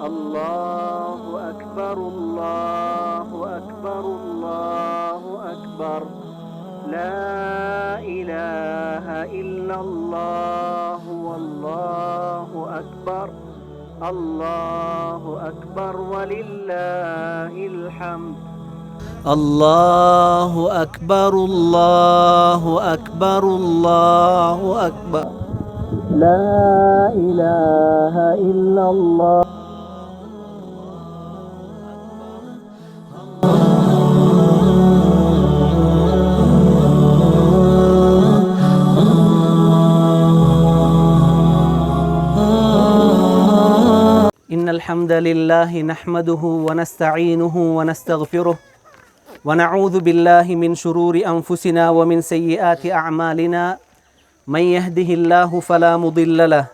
الله أكبر الله أكبر الله أكبر لا إله إلا الله والله أكبر الله أكبر ولله الحمد الله أكبر الله أكبر الله أكبر لا إله إلا الله إن الحمد لله نحمده ونستعينه ونستغفره ونعوذ بالله من شرور أنفسنا ومن سيئات أعمالنا من يهده الله فلا مضل له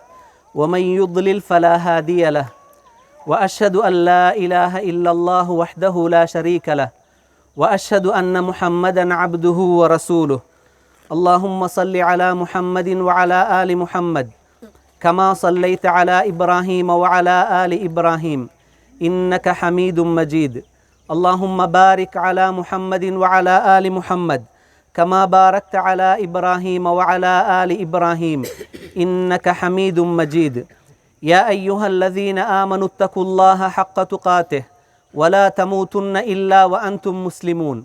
ومن يضلل فلا هادي له وأشهد أن لا إله إلا الله وحده لا شريك له وأشهد أن محمدا عبده ورسوله اللهم صل على محمد وعلى آل محمد كما صليت على إبراهيم وعلى آل إبراهيم إنك حميد مجيد اللهم بارك على محمد وعلى آل محمد كما باركت على إبراهيم وعلى آل إبراهيم إنك حميد مجيد يا أيها الذين آمنوا اتقوا الله حق تقاته ولا تموتن إلا وأنتم مسلمون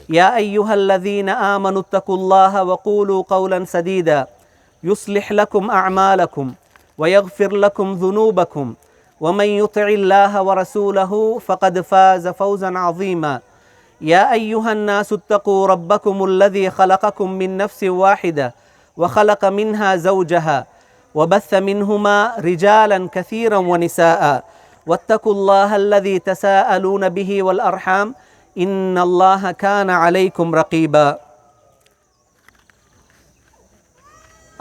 يا أيها الذين آمنوا اتقوا الله وقولوا قولا سديدا يصلح لكم أعمالكم ويغفر لكم ذنوبكم ومن يطع الله ورسوله فقد فاز فوزا عظيما يا أيها الناس اتقوا ربكم الذي خلقكم من نفس واحدة وخلق منها زوجها وبث منهما رجالا كثيرا ونساء واتقوا الله الذي تساءلون به والأرحام إن الله كان عليكم رقيبا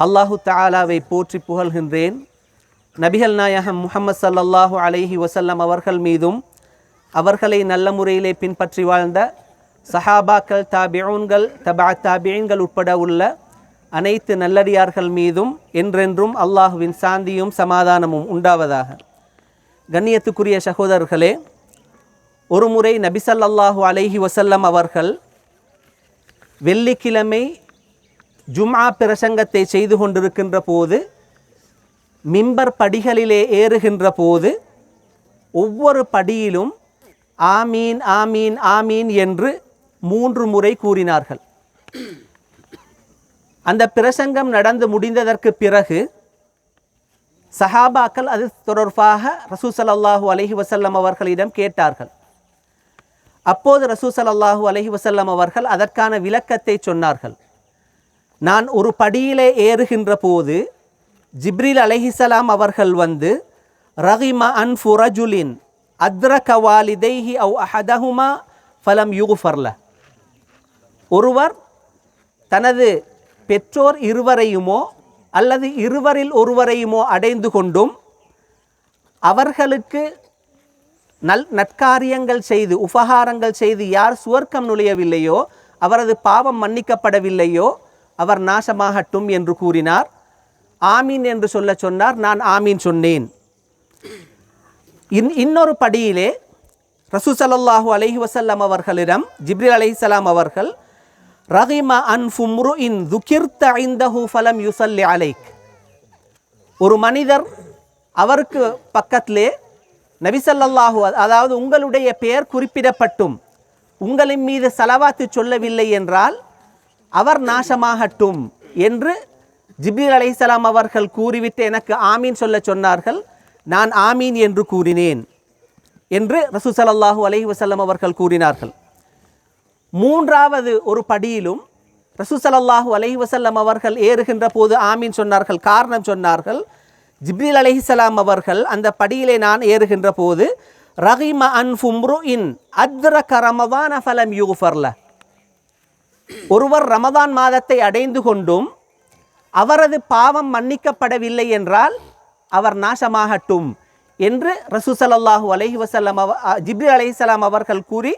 அல்லாஹு தஆலாவை போற்றி புகழ்கின்றேன். நபிகள் நாயகம் முஹம்மது ஸல்லல்லாஹு அலைஹி வஸல்லம் அவர்கள் மீதும் அவர்களை நல்ல முறையிலே பின்பற்றி வாழ்ந்த சஹாபாக்கள், தாபிஊன்கள், தாபிஈன்கள் உட்பட உள்ள அனைத்து நல்லடியார்கள் மீதும் என்றென்றும் அல்லாஹுவின் சாந்தியும் சமாதானமும் உண்டாவதாக. கண்ணியத்துக்குரிய சகோதரர்களே, ஒரு முறை நபி ஸல்லல்லாஹு அலைஹி வஸல்லம் அவர்கள் வெள்ளிக்கிழமை ஜும்ஆ பிரசங்கத்தை செய்து கொண்டிருக்கின்ற போது, மிம்பர் படிகளிலே ஏறுகின்ற போது ஒவ்வொரு படியிலும் ஆமீன் ஆமீன் ஆமீன் என்று 3 முறை கூறினார்கள். அந்த பிரசங்கம் நடந்து முடிந்ததற்கு பிறகு சஹாபாக்கள் அது தொடர்பாக ரசூல் ஸல்லல்லாஹு அலைஹி வஸல்லம் அவர்களிடம் கேட்டார்கள். அப்போது ரசூல் ஸல்லல்லாஹு அலைஹி வஸல்லம் அவர்கள் அதற்கான விளக்கத்தை சொன்னார்கள். நான் ஒரு படியிலே ஏறுகின்ற போது ஜிப்ரீல் அலைஹிஸ்ஸலாம் அவர்கள் வந்து ரகிம அன்ஃபு ரஜுலின் அத்ரக வாலிதைஹி அவ் அஹதஹுமா ஃபலம் யுக்ஃபர்ல, ஒருவர் தனது பெற்றோர் இருவரையுமோ அல்லது இருவரில் ஒருவரையுமோ அடைந்து கொண்டும் அவர்களுக்கு நற்காரியங்கள் செய்து உபகாரங்கள் செய்து யார் சுவர்க்கம் நுழையவில்லையோ, அவரது பாவம் மன்னிக்கப்படவில்லையோ, அவர் நாசமாகட்டும் என்று கூறினார். ஆமீன் என்று சொன்னார். நான் ஆமீன் சொன்னேன். இன்னொரு படியிலே ரசூல் ஸல்லல்லாஹு அலைஹி வஸல்லம் அவர்களிடம் ஜிப்ரீல் அலைஹிஸ்ஸலாம் அவர்கள் ரகிம அன்ஃபு முர்இன் ذுகிர்த இன்தஹு ஃபலம் யுஸல்லி அலைக், ஒரு மனிதர் அவருக்கு பக்கத்திலே நபி ஸல்லல்லாஹு, அதாவது உங்களுடைய பெயர் குறிப்பிடப்பட்டும் உங்களின் மீது ஸலவாத்து சொல்லவில்லை என்றால் அவர் நாசமாகட்டும் என்று ஜிப்ரீல் அலைஹிஸ்ஸலாம் அவர்கள் கூறிவிட்டு எனக்கு ஆமீன் சொல்ல சொன்னார்கள். நான் ஆமீன் என்று கூறினேன் என்று ரசூல் ஸல்லல்லாஹு அலைஹி வஸல்லம் அவர்கள் கூறினார்கள். 3வது ஒரு படியிலும் ரசூல் ஸல்லல்லாஹு அலைஹி வஸல்லம் அவர்கள் ஏறுகின்ற போது ஆமீன் சொன்னார்கள். காரணம் சொன்னார்கள், ஜிப்ரீல் அலைஹிஸ்ஸலாம் அவர்கள் அந்த படியிலே நான் ஏறுகின்ற போது ரகிம அன்ஃபு முர்இன் அத்ரக ரமதான ஃபலம் யுக்ஃபர்ல, ஒருவர் ரமதான் மாதத்தை அடைந்து கொண்டும் அவரது பாவம் மன்னிக்கப்படவில்லை என்றால் அவர் நாசமாகட்டும் என்று ரசூல் ஸல்லல்லாஹு அலைஹி வஸல்லம் ஜிப்ரீல் அலைஹிஸ்ஸலாம் அவர்கள் கூறி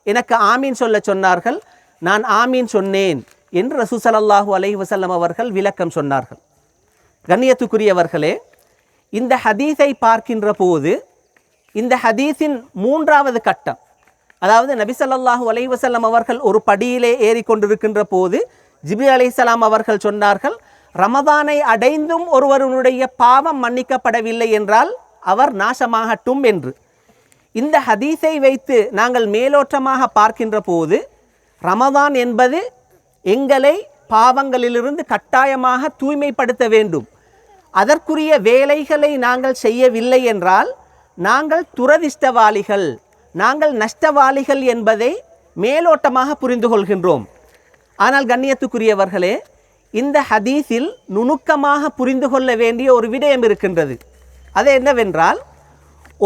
எனக்கு ஆமீன் சொல்ல சொன்னார்கள். நான் ஆமீன் சொன்னேன் என்று ரசூல் ஸல்லல்லாஹு அலைஹி வஸல்லம் அவர்கள் விளக்கம் சொன்னார்கள். கண்ணியத்துக்குரியவர்களே, இந்த ஹதீஸை பார்க்கின்ற போது இந்த ஹதீஸின் மூன்றாவது கட்டம், அதாவது நபி ஸல்லல்லாஹு அலைஹி வஸல்லம் அவர்கள் ஒரு படியிலே ஏறிக்கொண்டிருக்கின்ற போது ஜிப்ரீல் அலைஹிஸ்ஸலாம் அவர்கள் சொன்னார்கள், ரமதானை அடைந்தும் ஒருவருடைய பாவம் மன்னிக்கப்படவில்லை என்றால் அவர் நாசமாகட்டும் என்று. இந்த ஹதீஸை வைத்து நாங்கள் மேலோட்டமாக பார்க்கின்ற போது ரமதான் என்பது எங்களை பாவங்களிலிருந்து கட்டாயமாக தூய்மைப்படுத்த வேண்டும். அதற்குரிய வேலைகளை நாங்கள் செய்யவில்லை என்றால் நாங்கள் துரதிஷ்டவாளிகள், நாங்கள் நஷ்டவாளிகள் என்பதை மேலோட்டமாக புரிந்து கொள்கின்றோம். ஆனால் கண்ணியத்துக்குரியவர்களே, இந்த ஹதீஸில் நுணுக்கமாக புரிந்து கொள்ள வேண்டிய ஒரு விடயம் இருக்கின்றது. அது என்னவென்றால்,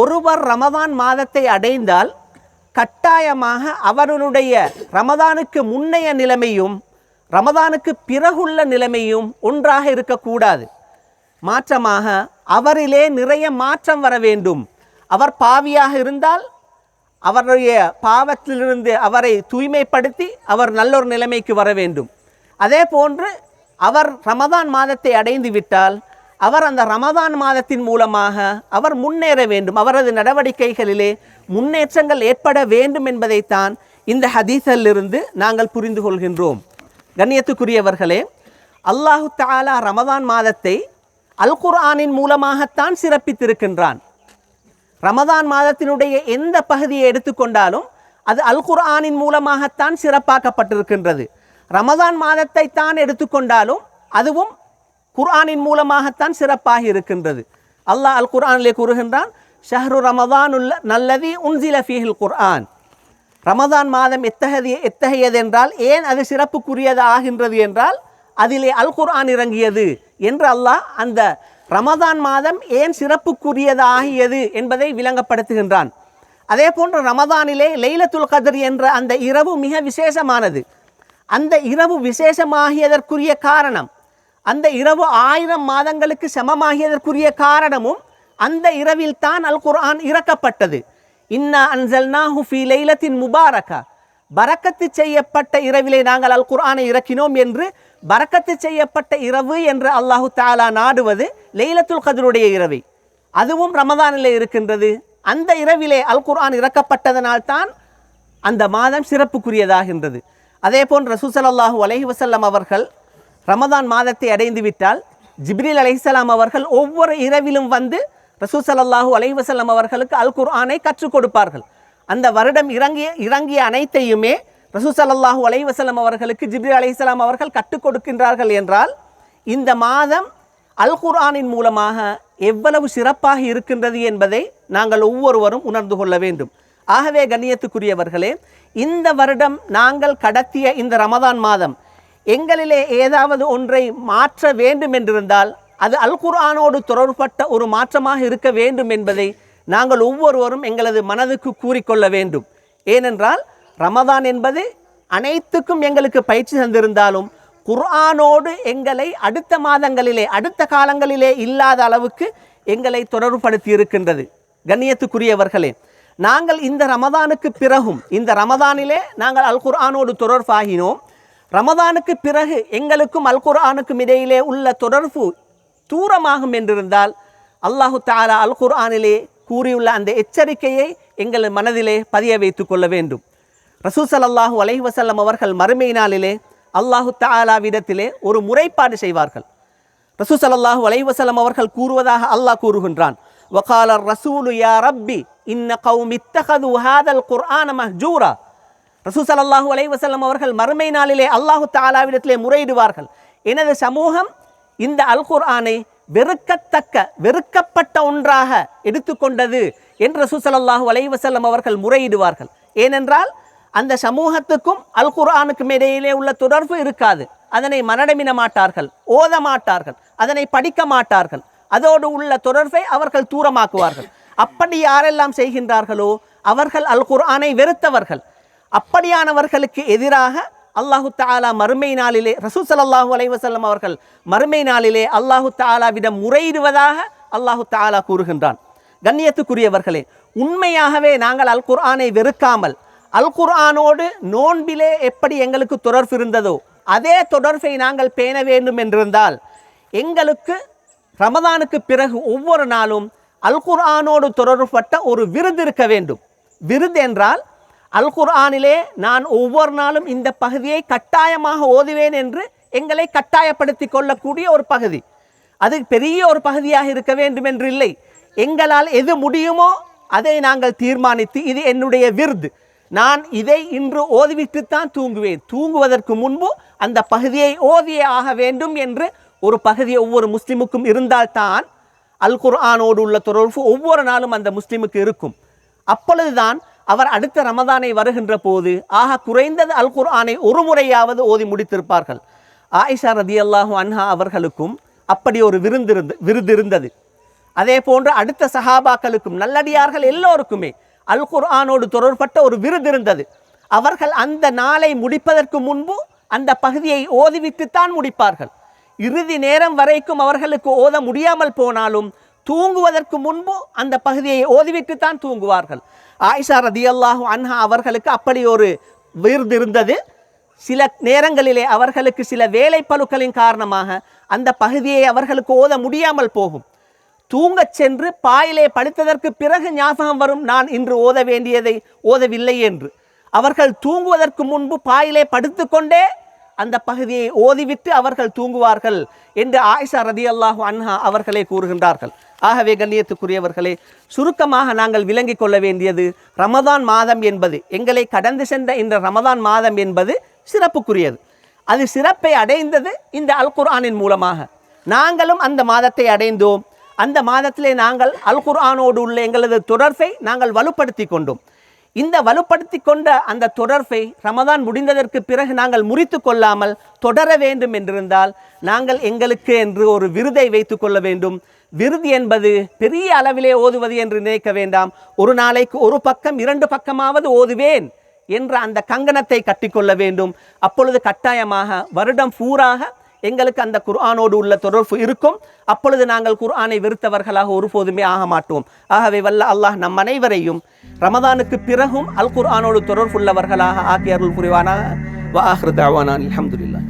ஒருவர் ரமதான் மாதத்தை அடைந்தால் கட்டாயமாக அவருடைய ரமதானுக்கு முன்னைய நிலைமையும் ரமதானுக்கு பிறகுள்ள நிலைமையும் ஒன்றாக இருக்கக்கூடாது. மாற்றமாக அவரிலே நிறைய மாற்றம் வர வேண்டும். அவர் பாவியாக இருந்தால் அவருடைய பாவத்திலிருந்து அவரை தூய்மைப்படுத்தி அவர் நல்லொரு நிலைமைக்கு வர வேண்டும். அதே போன்று அவர் ரமதான் மாதத்தை அடைந்து விட்டால் அவர் அந்த ரமதான் மாதத்தின் மூலமாக அவர் முன்னேற வேண்டும், அவரது நடவடிக்கைகளிலே முன்னேற்றங்கள் ஏற்பட வேண்டும் என்பதைத்தான் இந்த ஹதீஸிலிருந்து நாங்கள் புரிந்து கொள்கின்றோம். கண்ணியத்துக்குரியவர்களே, அல்லாஹு தஆலா ரமதான் மாதத்தை அல் குர்ஆனின் மூலமாகத்தான் சிறப்பித்திருக்கின்றான். ரமதான் மாதத்தினுடைய எந்த பகுதியை எடுத்துக்கொண்டாலும் அது அல் குர்ஆனின் மூலமாகத்தான் சிறப்பாக்கப்பட்டிருக்கின்றது. ரமதான் மாதத்தை தான் எடுத்துக்கொண்டாலும் அதுவும் குர்ஆனின் மூலமாகத்தான் சிறப்பாகி இருக்கின்றது. அல்லாஹ் அல் குர்ஆனிலே கூறுகின்றான், ஷஹ்ரு ரமதானுல் நல்லதி உன்சில ஃபீஹில் குர்ஆன். ரமதான் மாதம் எத்தகையது என்றால், ஏன் அது சிறப்புக்குரியது ஆகின்றது என்றால் அதிலே அல் குர்ஆன் இறங்கியது என்று அல்லாஹ் அந்த ரமதான் மாதம் ஏன் சிறப்புக்குரியது ஆகியது என்பதை விளங்கப்படுத்துகின்றான். அதே போன்று ரமதானிலே லைலத்துல் கத்ர் என்ற அந்த இரவு மிக விசேஷமானது. அந்த இரவு விசேஷமாகியதற்குரிய காரணம், அந்த இரவு 1000 மாதங்களுக்கு சமமாகியதற்குரிய காரணமும் அந்த இரவில் தான் அல் குர்ஆன் இறக்கப்பட்டது. இன்னா அன்ஸல்நாஹு ஃபீ லைலத்தின் முபாரகா, பரக்கத்து செய்யப்பட்ட இரவிலே நாங்கள் அல் குர்ஆனை இறக்கினோம் என்று பரக்கத்து செய்யப்பட்ட இரவு என்று அல்லாஹு தஆலா நாடுவது லைலத்துல் கத்ருடைய இரவை. அதுவும் ரமதானிலே இருக்கின்றது. அந்த இரவிலே அல் குர்ஆன் இறக்கப்பட்டதனால் தான் அந்த மாதம் சிறப்புக்குரியதாகின்றது. அதே போன்று ரசூல் ஸல்லல்லாஹு அலைஹி வஸல்லம் அவர்கள் ரமதான் மாதத்தை அடைந்து விட்டால் ஜிப்ரீல் அலைஹிஸ்ஸலாம் அவர்கள் ஒவ்வொரு இரவிலும் வந்து ரசூல் ஸல்லல்லாஹு அலைஹி வஸல்லம் அவர்களுக்கு அல் குர்ஆனை கற்றுக் கொடுப்பார்கள். அந்த வருடம் இறங்கிய அனைத்தையுமே ரசூல் ஸல்லல்லாஹு அலைஹி வஸல்லம் அவர்களுக்கு ஜிப்ரீல் அலைஹிஸ்ஸலாம் அவர்கள் கற்றுக் கொடுக்கின்றார்கள் என்றால் இந்த மாதம் அல் குர்ஆனின் மூலமாக எவ்வளவு சிறப்பாக இருக்கின்றது என்பதை நாங்கள் ஒவ்வொருவரும் உணர்ந்து கொள்ள வேண்டும். ஆகவே கண்ணியத்துக்குரியவர்களே, இந்த வருடம் நாங்கள் கடத்திய இந்த ரமதான் மாதம் எங்களிலே ஏதாவது ஒன்றை மாற்ற வேண்டும் என்றிருந்தால் அது அல் குர்ஆனோடு தொடர்பட்ட ஒரு மாற்றமாக இருக்க வேண்டும் என்பதை நாங்கள் ஒவ்வொருவரும் எங்களது மனதுக்கு கூறிக்கொள்ள வேண்டும். ஏனென்றால் ரமதான் என்பது அனைத்துக்கும் எங்களுக்கு பயிற்சி தந்திருந்தாலும் குர்ஆனோடு எங்களை அடுத்த மாதங்களிலே அடுத்த காலங்களிலே இல்லாத அளவுக்கு எங்களை தொடர்புபடுத்தி இருக்கின்றது. கண்ணியத்துக்குரியவர்களே, நாங்கள் இந்த ரமதானுக்கு பிறகும் இந்த ரமதானிலே நாங்கள் அல் குர்ஆனோடு தொடர்பாகினோம். ரமதானுக்கு பிறகு எங்களுக்கும் அல் குர்ஆனுக்கும் இடையிலே உள்ள தொடர்பு தூரமாகும் என்றிருந்தால் அல்லாஹு தஆலா அல் குர்ஆனிலே கூறியுள்ள அந்த எச்சரிக்கையை எங்கள் மனதிலே பதிய வைத்து கொள்ள வேண்டும். ரசூல் ஸல்லல்லாஹு அலைஹி வஸல்லம் அவர்கள் மறுமை நாளிலே அல்லாஹு தஆலாவிடத்திலே ஒரு முறைப்பாடு செய்வார்கள். ரசூல் ஸல்லல்லாஹு அலைஹி வஸல்லம் அவர்கள் கூறுவதாக அல்லாஹ் கூறுகின்றான், வகால ரசூலு யா ரப்பி இன்ன கௌமி இத்தகது ஹாதல் குர்ஆன மஹ்ஜூரா. ரசூல் ஸல்லல்லாஹு அலைஹி வஸல்லம் அவர்கள் மறுமை நாளிலே அல்லாஹு தஆலாவிடத்திலே முறையிடுவார்கள், எனது சமூகம் இந்த அல் குர்ஆனை வெறுக்கப்பட்ட ஒன்றாக எடுத்துக்கொண்டது என்று ரசூல் ஸல்லல்லாஹு அலைஹி வஸல்லம் அவர்கள் முறையிடுவார்கள். ஏனென்றால் அந்த சமூகத்துக்கும் அல் குர்ஆனுக்கும் இடையிலே உள்ள தொடர்பு இருக்காது. அதனை மனடமிட மாட்டார்கள், ஓத மாட்டார்கள், அதனை படிக்க மாட்டார்கள். அதோடு உள்ள தொடர்பை அவர்கள் தூரமாக்குவார்கள். அப்படி யாரெல்லாம் செய்கின்றார்களோ அவர்கள் அல் குர்ஆனை வெறுத்தவர்கள். அப்படியானவர்களுக்கு எதிராக அல்லாஹு தஆலா மறுமை நாளிலே ரசூல் ஸல்லல்லாஹு அலைஹி வஸல்லம் அவர்கள் மறுமை நாளிலே அல்லாஹு தஆலாவிடம் முறையிடுவதாக அல்லாஹு தஆலா கூறுகின்றான். கண்ணியத்துக்குரியவர்களே, உண்மையாகவே நாங்கள் அல் குர்ஆனை வெறுக்காமல் அல் குர்ஆனோடு நோன்பிலே எப்படி எங்களுக்கு தொடர்பு இருந்ததோ அதே தொடர்பை நாங்கள் பேண வேண்டும் என்றிருந்தால் எங்களுக்கு ரமதானுக்கு பிறகு ஒவ்வொரு நாளும் அல் குர்ஆனோடு தொடர்பட்ட ஒரு விருது இருக்க வேண்டும். விருது என்றால் அல் குர்ஆனிலே நான் ஒவ்வொரு நாளும் இந்த பகுதியை கட்டாயமாக ஓதுவேன் என்று எங்களை கட்டாயப்படுத்தி கொள்ளக்கூடிய ஒரு பகுதி. அது பெரிய ஒரு பகுதியாக இருக்க வேண்டும் என்று இல்லை. எங்களால் எது முடியுமோ அதை நாங்கள் தீர்மானித்து இது என்னுடைய விருது, நான் இதை இன்று ஓதிவிட்டுத்தான் தூங்குவேன், தூங்குவதற்கு முன்பு அந்த பகுதியை ஓதியே ஆக வேண்டும் என்று ஒரு பகுதி ஒவ்வொரு முஸ்லிமுக்கும் இருந்தால்தான் அல் குர்ஆனோடு உள்ள தொடர்பு ஒவ்வொரு நாளும் அந்த முஸ்லிமுக்கு இருக்கும். அப்பொழுதுதான் அவர் அடுத்த ரமதானை வருகின்ற போது ஆக குறைந்தது அல் குர்ஆனை ஒரு முறையாவது ஓதி முடித்திருப்பார்கள். ஆயிஷா ரதியல்லாஹு அன்ஹா அவர்களுக்கும் அப்படி ஒரு விருது இருந்தது. அதே போன்று அடுத்த சஹாபாக்களுக்கும் நல்லடியார்கள் எல்லோருக்குமே அல் குர்ஆனோடு தொடர்பட்ட ஒரு விருது இருந்தது. அவர்கள் அந்த நாளை முடிப்பதற்கு முன்பு அந்த பகுதியை ஓதிவிட்டுத்தான் முடிப்பார்கள். இறுதி நேரம் வரைக்கும் அவர்களுக்கு ஓத முடியாமல் போனாலும் தூங்குவதற்கு முன்பு அந்த பகுதியை ஓதிவிட்டுத்தான் தூங்குவார்கள். ஆயிஷா ரதியல்லாஹு அன்ஹா அவர்களுக்கு அப்படி ஒரு விருது இருந்தது. சில நேரங்களிலே அவர்களுக்கு சில வேலை பளுக்களின் காரணமாக அந்த பகுதியை அவர்களுக்கு ஓத முடியாமல் போகும். தூங்கச் சென்று பாயிலே படுத்ததற்கு பிறகு ஞாபகம் வரும், நான் இன்று ஓத வேண்டியதை ஓதவில்லை என்று. அவர்கள் தூங்குவதற்கு முன்பு பாயிலே படுத்துக்கொண்டே அந்த பகுதியை ஓதிவிட்டு அவர்கள் தூங்குவார்கள் என்று ஆயிஷா ரதியல்லாஹு அன்ஹா அவர்களே கூறுகின்றார்கள். ஆகவே கண்ணியத்துக்குரியவர்களே, சுருக்கமாக நாங்கள் விளங்கிக் கொள்ள வேண்டியது, ரமதான் மாதம் என்பது, எங்களை கடந்து சென்ற இந்த ரமதான் மாதம் என்பது சிறப்புக்குரியது. அது சிறப்பை அடைந்தது இந்த அல் குர்ஆனின் மூலமாக. நாங்களும் அந்த மாதத்தை அடைந்தோம். அந்த மாதத்திலே நாங்கள் அல் குர்ஆனோடு உள்ள எங்களது தொடர்பை நாங்கள் வலுப்படுத்தி கொண்டோம். இந்த வலுப்படுத்தி கொண்ட அந்த தொடர்பை ரமதான் முடிந்ததற்கு பிறகு நாங்கள் முறித்து கொள்ளாமல் தொடர வேண்டும் என்றிருந்தால் நாங்கள் எங்களுக்கு என்று ஒரு விருதை வைத்து கொள்ள வேண்டும். விருது என்பது பெரிய அளவிலே ஓதுவது என்று நினைக்க வேண்டாம். ஒரு நாளைக்கு ஒரு பக்கம் 2 பக்கமாவது ஓதுவேன் என்ற அந்த கங்கணத்தை கட்டிக்கொள்ள வேண்டும். அப்பொழுது கட்டாயமாக வருடம் பூராக எங்களுக்கு அந்த குர்ஆனோடு உள்ள தொடர்பு இருக்கும். அப்பொழுது நாங்கள் குர்ஆனை வெறுத்தவர்களாக ஒருபோதுமே ஆக மாட்டோம். ஆகவே வல்ல அல்லாஹ் நம் அனைவரையும் ரமதானுக்கு பிறகும் அல் குர்ஆனோடு தொடர்புள்ளவர்களாக ஆக்கி அருள் புரிவானாக. வ ஆகிரு தஅவானா அல்ஹம்துலில்லாஹ்.